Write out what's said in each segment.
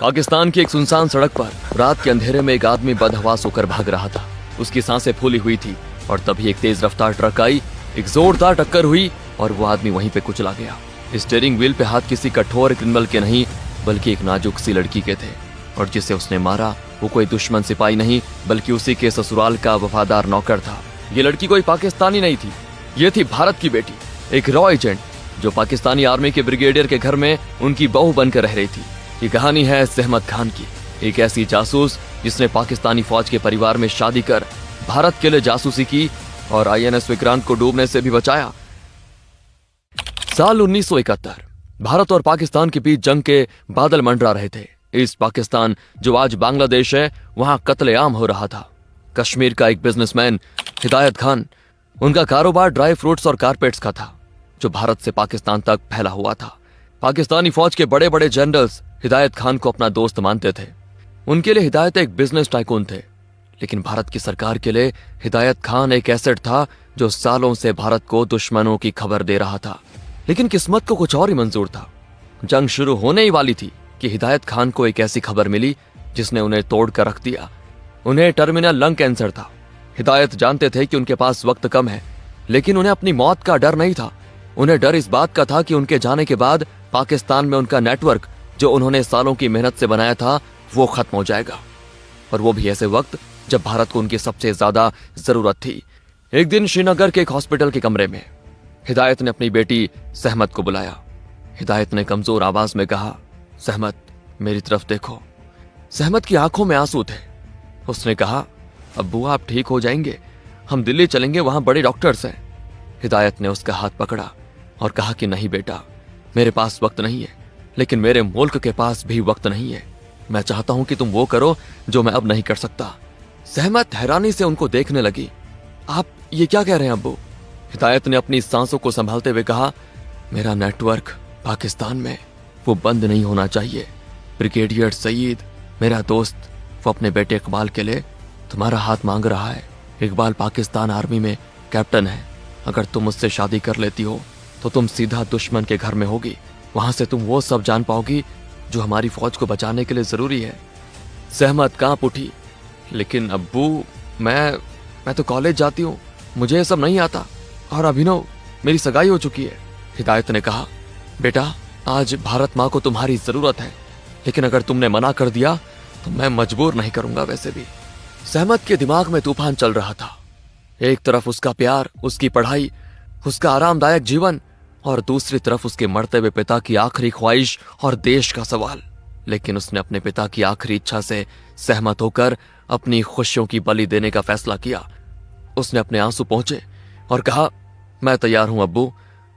पाकिस्तान की एक सुनसान सड़क पर रात के अंधेरे में एक आदमी बदहवास होकर भाग रहा था। उसकी सांसें फूली हुई थी और तभी एक तेज रफ्तार ट्रक आई, एक जोरदार टक्कर हुई और वो आदमी वहीं पे कुचला गया। स्टीयरिंग व्हील पे हाथ किसी कठोर क्रिमिनल के नहीं बल्कि एक नाजुक सी लड़की के थे और जिसे उसने मारा वो कोई दुश्मन सिपाही नहीं बल्कि उसी के ससुराल का वफादार नौकर था। ये लड़की कोई पाकिस्तानी नहीं थी, ये थी भारत की बेटी, एक रॉ एजेंट जो पाकिस्तानी आर्मी के ब्रिगेडियर के घर में उनकी बहू बनकर रह रही थी। ये कहानी है सहमत खान की, एक ऐसी जासूस जिसने पाकिस्तानी फौज के परिवार में शादी कर भारत के लिए जासूसी की और INS विक्रांत को डूबने से भी बचाया। साल 1971 भारत और पाकिस्तान के बीच जंग के बादल मंडरा रहे थे। ईस्ट पाकिस्तान जो आज बांग्लादेश है वहां कत्लेआम हो रहा था। कश्मीर का एक बिजनेसमैन हिदायत खान, उनका कारोबार ड्राई फ्रूट्स और कारपेट्स का था जो भारत से पाकिस्तान तक फैला हुआ था। पाकिस्तानी फौज के बड़े बड़े जनरल्स हिदायत खान को अपना दोस्त मानते थे। उनके लिए हिदायत एक बिजनेस टाइकून थे, लेकिन भारत की सरकार के लिए हिदायत खान एक एसेट था जो सालों से भारत को दुश्मनों की खबर दे रहा था। लेकिन किस्मत को कुछ और ही मंजूर था। जंग शुरू होने ही वाली थी कि हिदायत खान को एक ऐसी खबर मिली जिसने उन्हें तोड़ कर रख दिया। उन्हें टर्मिनल लंग कैंसर था। हिदायत जानते थे कि उनके पास वक्त कम है, लेकिन उन्हें अपनी मौत का डर नहीं था। उन्हें डर इस बात का था कि उनके जाने के बाद पाकिस्तान में उनका नेटवर्क जो उन्होंने सालों की मेहनत से बनाया था वो खत्म हो जाएगा, और वो भी ऐसे वक्त जब भारत को उनकी सबसे ज्यादा जरूरत थी। एक दिन श्रीनगर के एक हॉस्पिटल के कमरे में हिदायत ने अपनी बेटी सहमत को बुलाया। हिदायत ने कमजोर आवाज में कहा, सहमत मेरी तरफ देखो। सहमत की आंखों में आंसू थे। उसने कहा, अब्बू आप ठीक हो जाएंगे, हम दिल्ली चलेंगे, वहां बड़े डॉक्टर्स हैं। हिदायत ने उसका हाथ पकड़ा और कहा कि नहीं बेटा, मेरे पास वक्त नहीं है, लेकिन मेरे मुल्क के पास भी वक्त नहीं है। मैं चाहता हूं कि तुम वो करो जो मैं अब नहीं कर सकता। सहमत हैरानी से उनको देखने लगी। आप ये क्या कह रहे हैं अब्बू? हिदायत ने अपनी सांसों को संभालते हुए कहा, मेरा नेटवर्क पाकिस्तान में वो बंद नहीं होना चाहिए। ब्रिगेडियर सईद मेरा दोस्त, वो अपने बेटे इकबाल के लिए तुम्हारा हाथ मांग रहा है। इकबाल पाकिस्तान आर्मी में कैप्टन है। अगर तुम उससे शादी कर लेती हो तो तुम सीधा दुश्मन के घर में होगी। वहां से तुम वो सब जान पाओगी जो हमारी फौज को बचाने के लिए जरूरी है। सहमत कांप उठी, लेकिन अब्बू मैं तो कॉलेज जाती हूँ, मुझे ये सब नहीं आता, और अभिनव मेरी सगाई हो चुकी है। हिदायत ने कहा, बेटा आज भारत माँ को तुम्हारी जरूरत है, लेकिन अगर तुमने मना कर दिया तो मैं मजबूर नहीं करूंगा। वैसे भी सहमत के दिमाग में तूफान चल रहा था। एक तरफ उसका प्यार, उसकी पढ़ाई, उसका आरामदायक जीवन, और दूसरी तरफ उसके मरते हुए पिता की आखिरी ख्वाहिश और देश का सवाल। लेकिन उसने अपने पिता की आखिरी इच्छा से सहमत होकर अपनी खुशियों की बलि देने का फैसला किया। उसने अपने आंसू पहुंचे और कहा, मैं तैयार हूं अब्बू,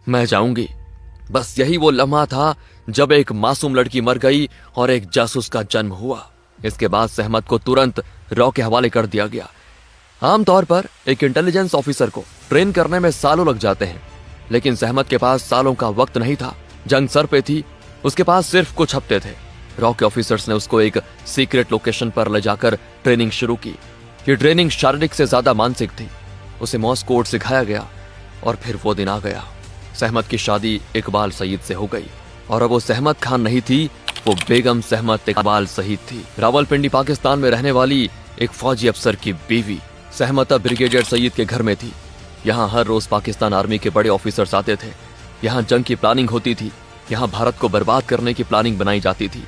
मैं जाऊंगी। बस यही वो लम्हा था जब एक मासूम लड़की मर गई और एक जासूस का जन्म हुआ। इसके बाद सहमत को तुरंत रॉ के हवाले कर दिया गया। आमतौर पर एक इंटेलिजेंस ऑफिसर को ट्रेन करने में सालों लग जाते हैं, लेकिन सहमत के पास सालों का वक्त नहीं था। जंग सर पे थी, उसके पास सिर्फ कुछ हफ्ते थे। रॉ के ऑफिसर्स ने उसको एक सीक्रेट लोकेशन पर ले जाकर ट्रेनिंग शुरू की। ये ट्रेनिंग शारीरिक से ज्यादा मानसिक थी। उसे मॉर्स कोड सिखाया गया और फिर वो दिन आ गया। सहमत की शादी इकबाल सईद से हो गई, और अब वो सहमत खान नहीं थी, वो बेगम सहमत इकबाल सईद थी, रावलपिंडी पाकिस्तान में रहने वाली एक फौजी अफसर की बीवी। सहमत अब ब्रिगेडियर सईद के घर में थी। यहाँ हर रोज पाकिस्तान आर्मी के बड़े ऑफिसर्स आते थे। यहाँ जंग की प्लानिंग होती थी। यहाँ भारत को बर्बाद करने की प्लानिंग बनाई जाती थी।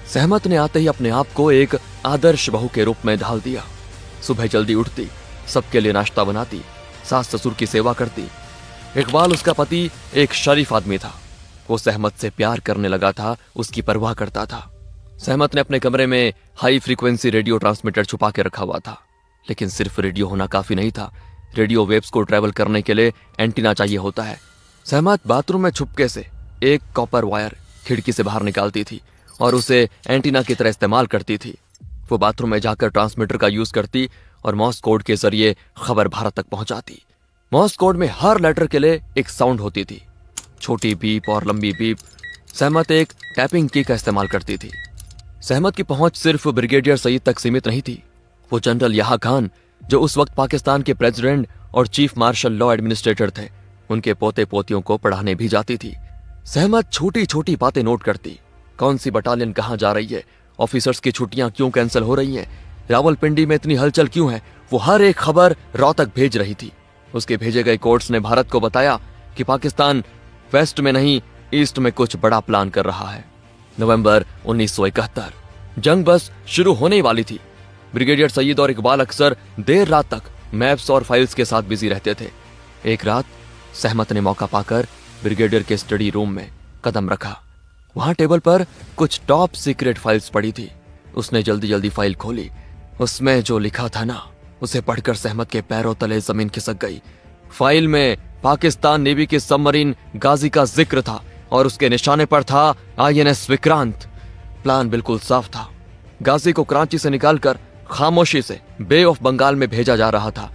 सहमत ने आते ही अपने आप को एक आदर्श बहू के रूप में ढाल दिया। सुबह जल्दी उठती, सबके लिए नाश्ता बनाती, सास ससुर की सेवा करती। इकबाल उसका पति एक शरीफ आदमी था। वो सहमत से प्यार करने लगा था, उसकी परवाह करता था। सहमत ने अपने कमरे में हाई फ्रीक्वेंसी रेडियो ट्रांसमीटर छुपा के रखा हुआ था, लेकिन सिर्फ रेडियो होना काफी नहीं था। रेडियो वेव्स को ट्रेवल करने के लिए एंटीना चाहिए होता है। सहमत बाथरूम में छुपके से एक कॉपर वायर खिड़की से बाहर निकालती थी और उसे एंटीना की तरह इस्तेमाल करती थी। वो बाथरूम में जाकर ट्रांसमीटर का यूज करती और मॉर्स कोड के जरिए खबर भारत तक पहुंचाती। मॉर्स कोड में हर लेटर के लिए एक साउंड होती थी, छोटी बीप और लंबी बीप। सहमत एक टैपिंग की का इस्तेमाल करती थी। सहमत की पहुंच सिर्फ ब्रिगेडियर सईद तक सीमित नहीं थी। वो जनरल याह्या खान, जो उस वक्त पाकिस्तान के प्रेसिडेंट और चीफ मार्शल लॉ एडमिनिस्ट्रेटर थे, उनके पोते पोतियों को पढ़ाने भी जाती थी। सहमत छोटी छोटी बातें नोट करती, कौन सी बटालियन कहाँ जा रही है ऑफिसर्स की छुट्टियां क्यों कैंसिल हो रही हैं, रावलपिंडी में इतनी हलचल क्यों है, वो हर एक खबर रॉ तक भेज रही थी। उसके भेजे गए कोर्ट्स ने भारत को बताया कि पाकिस्तान वेस्ट में नहीं ईस्ट में कुछ बड़ा प्लान कर रहा है। नवंबर 1971, जंग बस शुरू होने वाली थी। ब्रिगेडियर सईद और इकबाल अक्सर देर रात तक मैप्स और फाइल्स के साथ बिजी रहते थे। एक रात सहमत ने मौका पाकर ब्रिगेडियर के स्टडी रूम में कदम रखा। वहां टेबल पर कुछ टॉप सीक्रेट फाइल्स पड़ी थी। उसने जल्दी जल्दी फाइल खोली। उसमें जो लिखा था ना, उसे पढ़कर सहमत के पैरों तले जमीन खिसक गई। फाइल में पाकिस्तान नेवी के सबमरीन गाजी का जिक्र था और उसके निशाने पर था INS विक्रांत। प्लान बिल्कुल साफ था। गाजी को कराची से निकालकर खामोशी से बे ऑफ बंगाल में भेजा जा रहा था।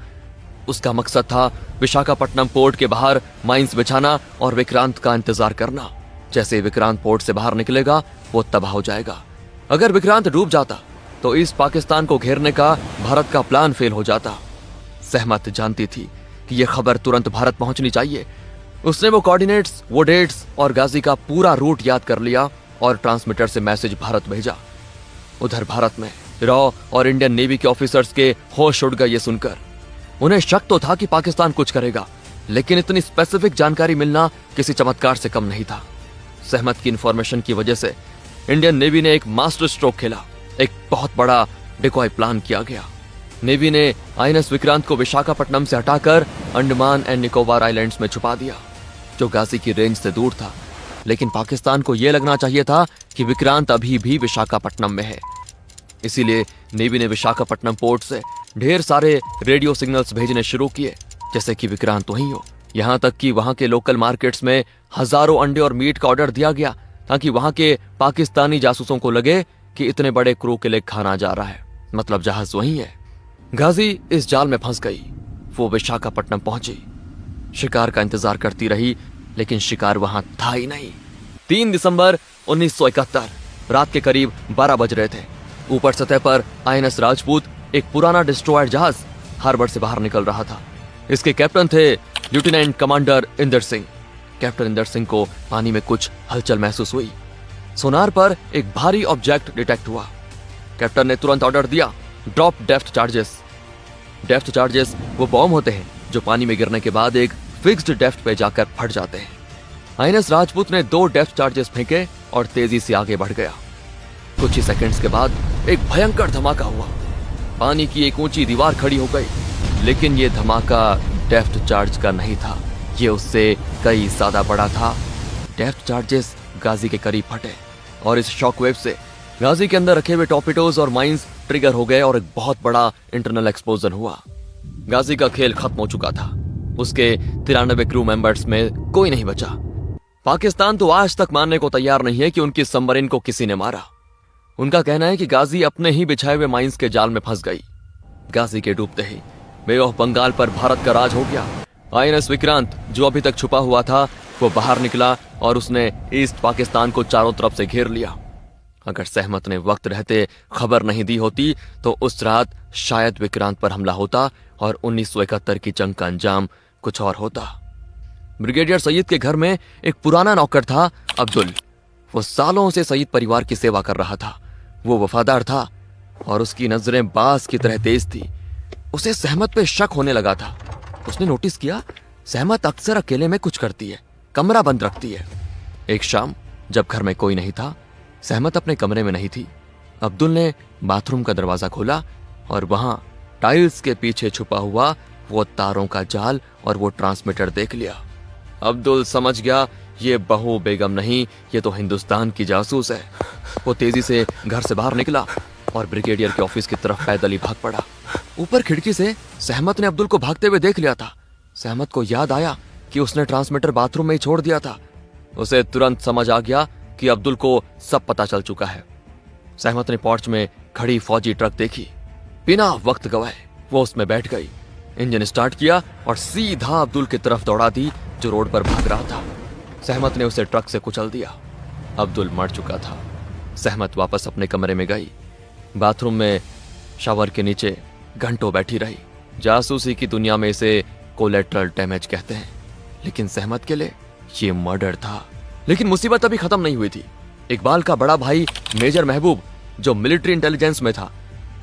उसका मकसद था विशाखापट्टनम पोर्ट के बाहर माइंस बिछाना और विक्रांत का इंतजार करना। जैसे ही विक्रांत पोर्ट से बाहर निकलेगा वो तबाह हो जाएगा। अगर विक्रांत डूब जाता तो ईस्ट पाकिस्तान को घेरने का भारत का प्लान फेल हो जाता। सहमत जानती थी कि यह खबर तुरंत भारत पहुंचनी चाहिए। उसने वो कोऑर्डिनेट्स, वो डेट्स और गाजी का पूरा रूट याद कर लिया और ट्रांसमीटर से मैसेज भारत भेजा। उधर भारत में रॉ और इंडियन नेवी के ऑफिसर्स के होश उड़ गए ये सुनकर। उन्हें शक तो था कि पाकिस्तान कुछ करेगा, लेकिन इतनी स्पेसिफिक जानकारी मिलना किसी चमत्कार से कम नहीं था। सहमत की इंफॉर्मेशन की वजह से इंडियन नेवी ने एक मास्टर स्ट्रोक खेला। एक बहुत बड़ा डिकॉय प्लान किया गया। नेवी ने INS विक्रांत को विशाखापट्टनम से हटाकर अंडमान एंड निकोबार आइलैंड्स में छुपा दिया, जो गाजी की रेंज से दूर था। लेकिन पाकिस्तान को यह लगना चाहिए था कि विक्रांत अभी भी विशाखापट्टनम में है। इसीलिए नेवी ने विशाखापट्टनम पोर्ट से ढेर सारे रेडियो सिग्नल्स भेजने शुरू किए, जैसे कि विक्रांत वहीं हो। यहां तक कि वहां के लोकल मार्केट्स में हजारों अंडे और मीट का ऑर्डर दिया गया, ताकि वहां के पाकिस्तानी जासूसों को लगे कि इतने बड़े क्रू के लिए खाना जा रहा है, मतलब जहाज वहीं है। गाजी इस जाल में फंस गई। वो विशाखापट्टनम पहुंची, शिकार का इंतजार करती रही, लेकिन शिकार वहां था ही नहीं। 3 दिसंबर 1971 रात के करीब 12 बज रहे थे। ऊपर सतह पर INS राजपूत, एक पुराना डिस्ट्रॉयर जहाज, हार्बर से बाहर निकल रहा था। इसके कैप्टन थे lieutenant commander Inder Singh. Captain Inder Singh को पानी में कुछ हलचल महसूस हुई। सोनार पर एक भारी ऑब्जेक्ट डिटेक्ट हुआ। कैप्टन ने तुरंत ऑर्डर दिया, drop depth charges. Depth charges वो बॉम्ब होते हैं जो पानी में गिरने के बाद एक फिक्स्ड डेप्थ पे जाकर फट जाते हैं। INS राजपूत ने 2 डेप्थ चार्जेस फेंके और तेजी से आगे बढ़ गया। कुछ ही सेकंड्स के बाद एक भयंकर धमाका हुआ। पानी की एक ऊंची दीवार खड़ी हो गई, लेकिन ये धमाका डेप्थ चार्ज का नहीं था, ये उससे कई ज्यादा बड़ा था। डेप्थ चार्जेस गाजी के करीब फटे और इस शॉकवेव से गाजी के अंदर रखे हुए टॉर्पीडोज और माइंस ट्रिगर हो गए और एक बहुत बड़ा इंटरनल एक्सप्लोजन हुआ। गाजी का खेल खत्म हो चुका था। उसके 93 क्रू मेंबर्स में कोई नहीं बचा। पाकिस्तान तो आज तक मानने को तैयार नहीं है कि उनकी सबमरीन को किसी ने मारा। उनका कहना है कि गाजी अपने ही बिछाए हुए माइंस के जाल में फंस गई। गाजी के डूबते ही बे ऑफ बंगाल पर भारत का राज हो गया। INS विक्रांत, जो अभी तक छुपा हुआ था, वो बाहर निकला और उसने ईस्ट पाकिस्तान को चारों तरफ से घेर लिया। अगर सहमत ने वक्त रहते खबर नहीं दी होती तो उस रात शायद विक्रांत पर हमला होता और 1971 की जंग का अंजाम कुछ और होता। ब्रिगेडियर सईद के घर में एक पुराना नौकर था, अब्दुल। वो सालों से सईद परिवार की सेवा कर रहा था। वो वफादार था और उसकी नजरें बाज की तरह तेज थी। उसे सहमत पे शक होने लगा था। उसने नोटिस किया, सहमत अक्सर अकेले में कुछ करती है, कमरा बंद रखती है। एक शाम जब घर में कोई नहीं था, सहमत अपने कमरे में नहीं थी। अब्दुल ने बाथरूम का दरवाजा खोला और वहां टाइल्स के पीछे छुपा हुआ वो तारों का जाल और वो ट्रांसमीटर देख लिया। अब्दुल समझ गया, ये बहू बेगम नहीं, ये तो हिंदुस्तान की जासूस है। वो तेजी से घर से बाहर निकला और ब्रिगेडियर के ऑफिस की तरफ पैदल ही भाग पड़ा। ऊपर खिड़की से सहमत ने अब्दुल को भागते हुए देख लिया था। सहमत को याद आया कि उसने ट्रांसमीटर बाथरूम में ही छोड़ दिया था। उसे तुरंत समझ आ गया कि अब्दुल को सब पता चल चुका है। सहमत ने पोर्च में खड़ी फौजी ट्रक देखी। बिना वक्त गवाए वो उसमें बैठ गई, इंजन स्टार्ट किया और सीधा अब्दुल की तरफ दौड़ा दी, जो रोड पर भाग रहा था। सहमत ने उसे ट्रक से कुचल दिया। अब्दुल मर चुका था। सहमत वापस अपने कमरे में गई। बाथरूम में शावर के नीचे घंटों बैठी रही। जासूसी की दुनिया में इसे कोलेटरल डैमेज कहते हैं, लेकिन सहमत के लिए ये मर्डर था। लेकिन मुसीबत अभी खत्म नहीं हुई थी। इकबाल का बड़ा भाई मेजर महबूब जो मिलिट्री इंटेलिजेंस में था,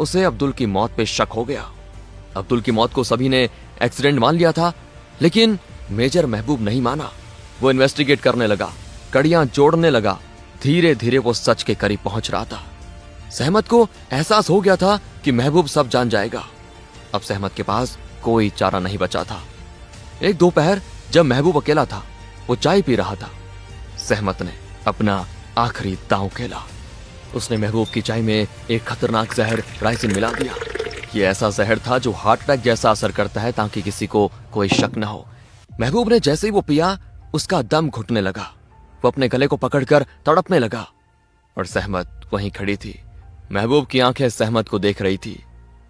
उसे अब्दुल की मौत पे शक हो गया। अब्दुल की मौत को सभी ने एक्सीडेंट मान लिया था, लेकिन मेजर महबूब नहीं माना। वो इन्वेस्टिगेट करने लगा, कड़ियां जोड़ने लगा। धीरे धीरे वो सच के करीब पहुंच रहा था। सहमत को एहसास हो गया था कि महबूब सब जान जाएगा। अब सहमत के पास कोई चारा नहीं बचा था। एक दोपहर जब महबूब अकेला था, वो चाय पी रहा था। सहमत ने अपना आखिरी दांव खेला। उसने महबूब की चाय में एक खतरनाक जहर राइसिन मिला दिया। ये ऐसा जहर था जो हार्ट अटैक जैसा असर करता है, ताकि किसी को कोई शक न हो। महबूब ने जैसे ही वो पिया, उसका दम घुटने लगा। वो अपने गले को पकड़कर तड़पने लगा और सहमत वहीं खड़ी थी। महबूब की आंखें सहमत को देख रही थी,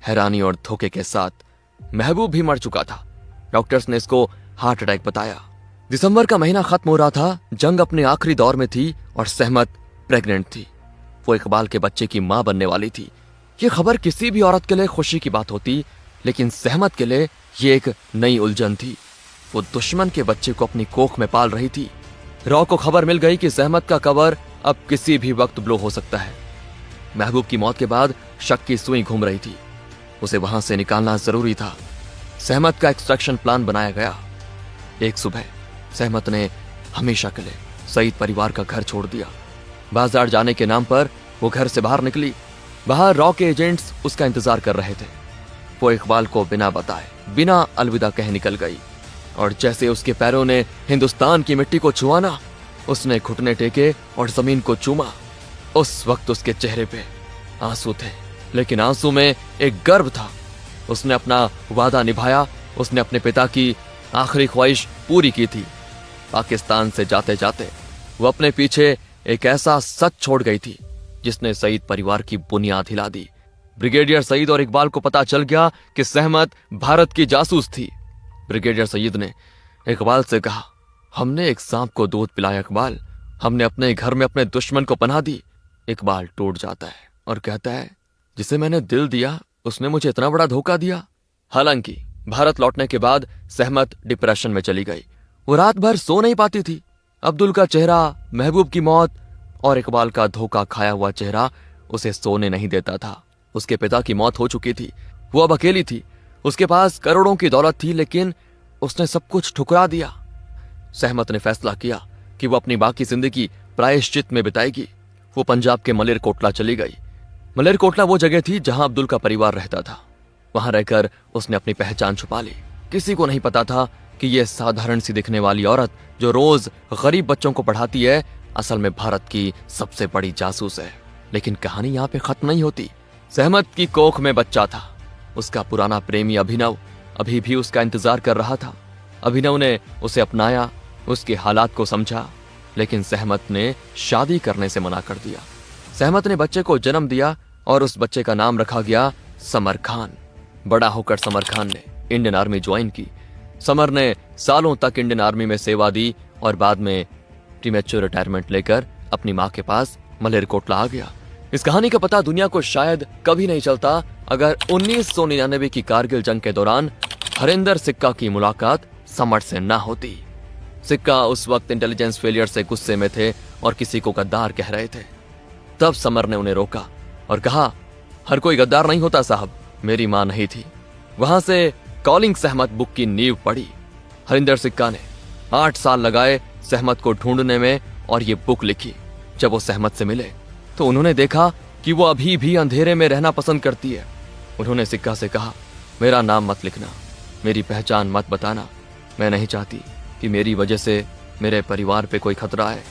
हैरानी और धोखे के साथ। महबूब भी मर चुका था। डॉक्टर्स ने इसको हार्ट अटैक बताया। दिसंबर का महीना खत्म हो रहा था, जंग अपने आखिरी दौर में थी और सहमत प्रेग्नेंट थी। वो इकबाल के बच्चे की मां बनने वाली थी। ये खबर किसी भी औरत के लिए खुशी की बात होती, लेकिन सहमत के लिए ये एक नई उलझन थी। वो दुश्मन के बच्चे को अपनी कोख में पाल रही थी। रॉ को खबर मिल गई कि सहमत का कबर अब किसी भी वक्त ब्लो हो सकता है। महबूब की मौत के बाद शक की सुई घूम रही थी। उसे वहां से निकालना जरूरी था। सहमत का एक्सट्रैक्शन प्लान बनाया गया। एक सुबह सहमत ने हमेशा के लिए सईद परिवार का घर छोड़ दिया। बाजार जाने के नाम पर वो घर से बाहर निकली। बाहर रॉ के एजेंट्स उसका इंतजार कर रहे थे। वो इकबाल को बिना बताए, बिना अलविदा कहे निकल गई और जैसे उसके पैरों ने हिंदुस्तान की मिट्टी को छुआ ना, उसने घुटने टेके और जमीन को चूमा। उस वक्त उसके चेहरे पे आंसू थे, लेकिन आंसू में एक गर्व था। उसने अपना वादा निभाया। उसने अपने पिता की आखिरी ख्वाहिश पूरी की थी। पाकिस्तान से जाते जाते वो अपने पीछे एक ऐसा सच छोड़ गई थी जिसने सईद परिवार की बुनियाद हिला दी। ब्रिगेडियर सईद और इकबाल को पता चल गया कि सहमत भारत की जासूस थी। ब्रिगेडियर सईद ने इकबाल से कहा, हमने एक सांप को दूध पिलाया इकबाल, हमने अपने घर में अपने दुश्मन को पनाह दी। इकबाल टूट जाता है और कहता है, जिसे मैंने दिल दिया उसने मुझे इतना बड़ा धोखा दिया। हालांकि भारत लौटने के बाद सहमत डिप्रेशन में चली गई। वो रात भर सो नहीं पाती थी। अब्दुल का चेहरा, महबूब की मौत और इकबाल का धोखा खाया हुआ चेहरा उसे सोने नहीं देता था। उसके पिता की मौत हो चुकी थी। वो अब अकेली थी। उसके पास करोड़ों की दौलत थी, लेकिन उसने सब कुछ ठुकरा दिया। सहमत ने फैसला किया कि वो अपनी बाकी जिंदगी प्रायश्चित में बिताएगी। वो पंजाब के मलेरकोटला चली गई। मलेरकोटला वो जगह थी जहां अब्दुल का परिवार रहता था। वहां रहकर उसने अपनी पहचान छुपा ली। किसी को नहीं पता था कि यह साधारण सी दिखने वाली औरत जो रोज गरीब बच्चों को पढ़ाती है, असल में भारत की सबसे बड़ी जासूस है। लेकिन कहानी यहाँ पे खत्म नहीं होती। सहमत की कोख में बच्चा था। उसका पुराना प्रेमी अभिनव अभी भी उसका इंतजार कर रहा था। अभिनव ने उसे अपनाया, उसके हालात को समझा, लेकिन सहमत ने शादी करने से मना कर दिया। सहमत ने बच्चे को जन्म दिया और उस बच्चे का नाम रखा गया समर खान। बड़ा होकर समर खान ने इंडियन आर्मी ज्वाइन की। समर ने सालों तक इंडियन आर्मी में सेवा दी और बाद में प्रीमेच्योर रिटायरमेंट लेकर अपनी मां के पास मलेरकोटला आ गया। इस कहानी का पता दुनिया को शायद कभी नहीं चलता अगर 1999 की कारगिल जंग के दौरान हरिंदर सिक्का की मुलाकात समर से ना होती। सिक्का उस वक्त इंटेलिजेंस फेलियर से गुस्से में थे और किसी को गद्दार कह रहे थे। तब समर ने उन्हें रोका और कहा, हर कोई गद्दार नहीं होता साहब, मेरी मां नहीं थी। वहां से कॉलिंग सहमत बुक की नींव पड़ी। हरिंदर सिक्का ने 8 साल लगाए सहमत को ढूंढने में और ये बुक लिखी। जब वो सहमत से मिले तो उन्होंने देखा कि वो अभी भी अंधेरे में रहना पसंद करती है। उन्होंने सिक्का से कहा, मेरा नाम मत लिखना, मेरी पहचान मत बताना, मैं नहीं चाहती कि मेरी वजह से मेरे परिवार पे कोई खतरा है।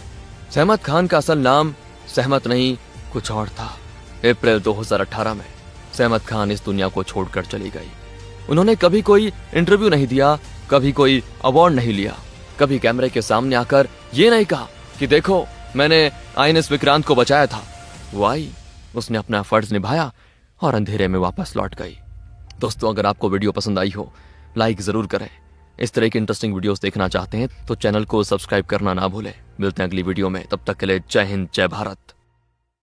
सहमत खान का असल नाम सहमत नहीं कुछ और था। अप्रैल 2018 में सहमत खान इस दुनिया को छोड़कर चली गई। उन्होंने कभी कोई इंटरव्यू नहीं दिया, कभी कोई अवार्ड नहीं लिया, कभी कैमरे के सामने आकर ये नहीं कहा कि देखो मैंने INS विक्रांत को बचाया था। वो आई, उसने अपना फर्ज निभाया और अंधेरे में वापस लौट गई। दोस्तों, अगर आपको वीडियो पसंद आई हो लाइक जरूर करें। इस तरह की इंटरेस्टिंग वीडियोस देखना चाहते हैं तो चैनल को सब्सक्राइब करना ना भूलें। मिलते हैं अगली वीडियो में, तब तक के लिए जय हिंद, जय भारत।